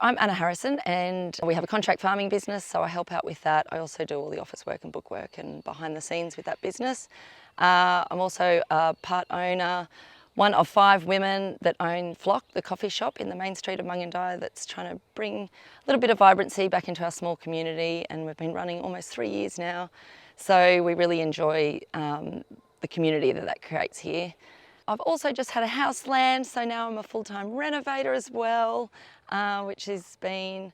I'm Anna Harrison and we have a contract farming business, so I help out with that. I also do all the office work and bookwork and behind the scenes with that business. I'm also a part owner, one of 5 women that own Flock, the coffee shop in the main street of Mungindi that's trying to bring a little bit of vibrancy back into our small community, and we've been running almost 3 years now. So we really enjoy the community that creates here. I've also just had a house land, so now I'm a full-time renovator as well, which has been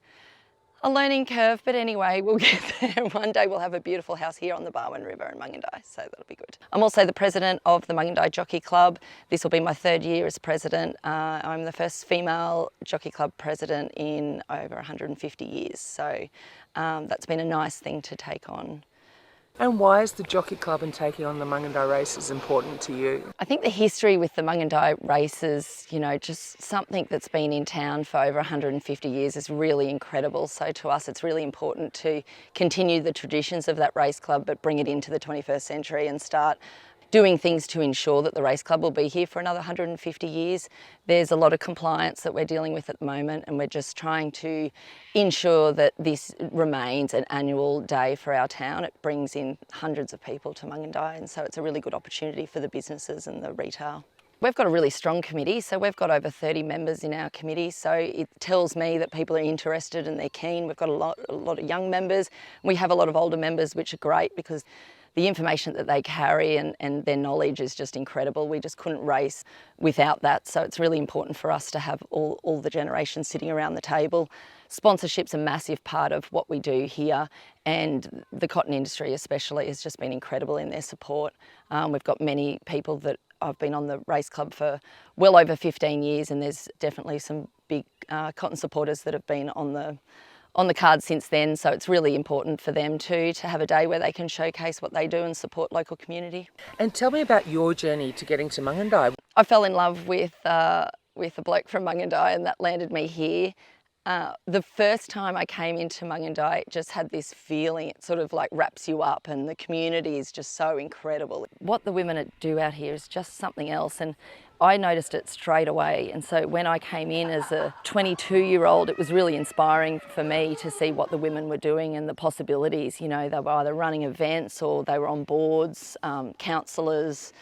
a learning curve, but anyway, we'll get there. One day we'll have a beautiful house here on the Barwon River in Mungindi, so that'll be good. I'm also the president of the Mungindi Jockey Club. This will be my 3rd year as president. I'm the first female jockey club president in over 150 years, so that's been a nice thing to take on. And why is the Jockey Club and taking on the Mungindi races important to you? I think the history with the Mungindi races, you know, just something that's been in town for over 150 years is really incredible. So to us, it's really important to continue the traditions of that race club, but bring it into the 21st century and start doing things to ensure that the race club will be here for another 150 years. There's a lot of compliance that we're dealing with at the moment, and we're just trying to ensure that this remains an annual day for our town. It brings in hundreds of people to Mungindi, and so it's a really good opportunity for the businesses and the retail. We've got a really strong committee, so we've got over 30 members in our committee, so it tells me that people are interested and they're keen. We've got a lot of young members. We have a lot of older members, which are great because the information that they carry and their knowledge is just incredible. We just couldn't race without that, so it's really important for us to have all the generations sitting around the table. Sponsorship's a massive part of what we do here, and the cotton industry especially has just been incredible in their support. We've got many people that I've been on the race club for well over 15 years, and there's definitely some big cotton supporters that have been on the card since then, so it's really important for them too to have a day where they can showcase what they do and support local community. And tell me about your journey to getting to Mungindi. I fell in love with a bloke from Mungindi, and that landed me here. The first time I came into Mungindi, it just had this feeling, it sort of like wraps you up, and the community is just so incredible. What the women do out here is just something else, and I noticed it straight away. And so when I came in as a 22-year-old, it was really inspiring for me to see what the women were doing and the possibilities. You know, they were either running events or they were on boards, counsellors.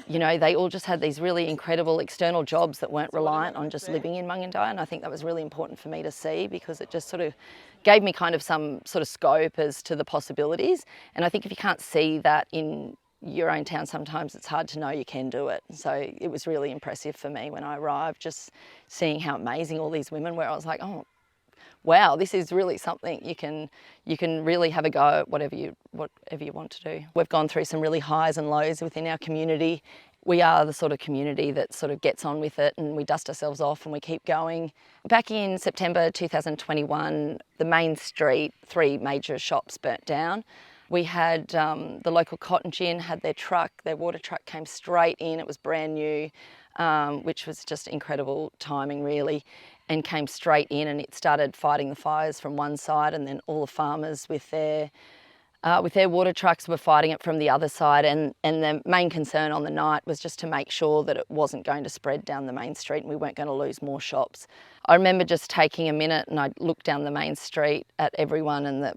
You know, they all just had these really incredible external jobs that weren't reliant on just living in Mungindi, and I think that was really important for me to see because it just sort of gave me kind of some sort of scope as to the possibilities. And I think if you can't see that in your own town, sometimes it's hard to know you can do it. So it was really impressive for me when I arrived, just seeing how amazing all these women were. I was like, oh, wow, this is really something. You can really have a go at whatever you want to do. We've gone through some really highs and lows within our community. We are the sort of community that sort of gets on with it, and we dust ourselves off and we keep going. Back in September 2021, the main street, 3 major shops burnt down. We had the local cotton gin had their water truck came straight in. It was brand new, which was just incredible timing really, and came straight in, and it started fighting the fires from one side, and then all the farmers with their water trucks were fighting it from the other side. And the main concern on the night was just to make sure that it wasn't going to spread down the main street and we weren't going to lose more shops. I remember just taking a minute and I looked down the main street at everyone and the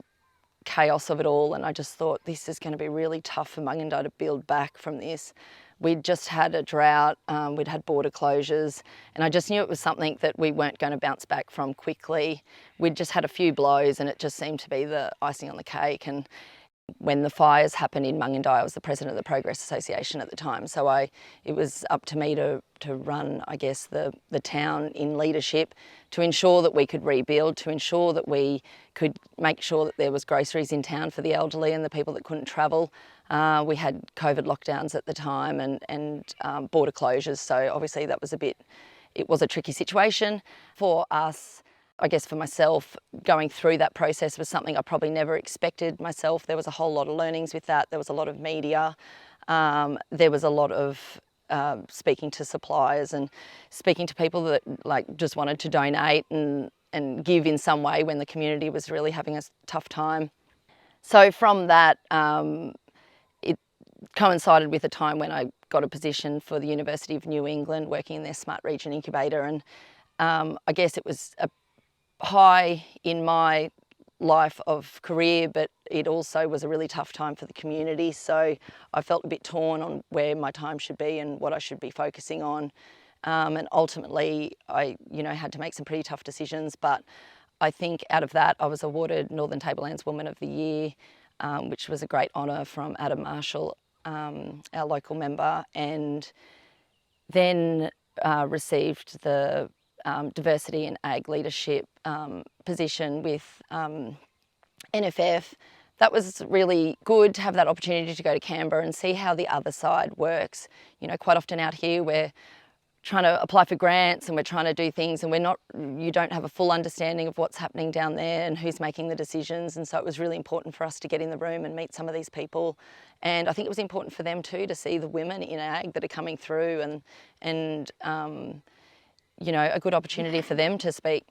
chaos of it all, and I just thought this is going to be really tough for Mungindi to build back from this. We'd just had a drought, we'd had border closures, and I just knew it was something that we weren't going to bounce back from quickly. We'd just had a few blows and it just seemed to be the icing on the cake. And when the fires happened in Mungindi, I was the president of the Progress Association at the time, so it was up to me to run, I guess, the town in leadership to ensure that we could rebuild, to ensure that we could make sure that there was groceries in town for the elderly and the people that couldn't travel. We had COVID lockdowns at the time and border closures, so obviously that was it was a tricky situation for us. I guess for myself, going through that process was something I probably never expected myself. There was a whole lot of learnings with that. There was a lot of media. There was a lot of speaking to suppliers and speaking to people that just wanted to donate and give in some way when the community was really having a tough time. So from that, it coincided with a time when I got a position for the University of New England working in their Smart Region Incubator, and I guess it was a high in my life of career, but it also was a really tough time for the community. So I felt a bit torn on where my time should be and what I should be focusing on. And ultimately, I had to make some pretty tough decisions. But I think out of that, I was awarded Northern Tablelands Woman of the Year, which was a great honour from Adam Marshall, our local member, and then received the Diversity and Ag Leadership position with NFF. That was really good to have that opportunity to go to Canberra and see how the other side works. Quite often out here we're trying to apply for grants and we're trying to do things and you don't have a full understanding of what's happening down there and who's making the decisions. And so it was really important for us to get in the room and meet some of these people. And I think it was important for them too to see the women in ag that are coming through and a good opportunity for them to speak.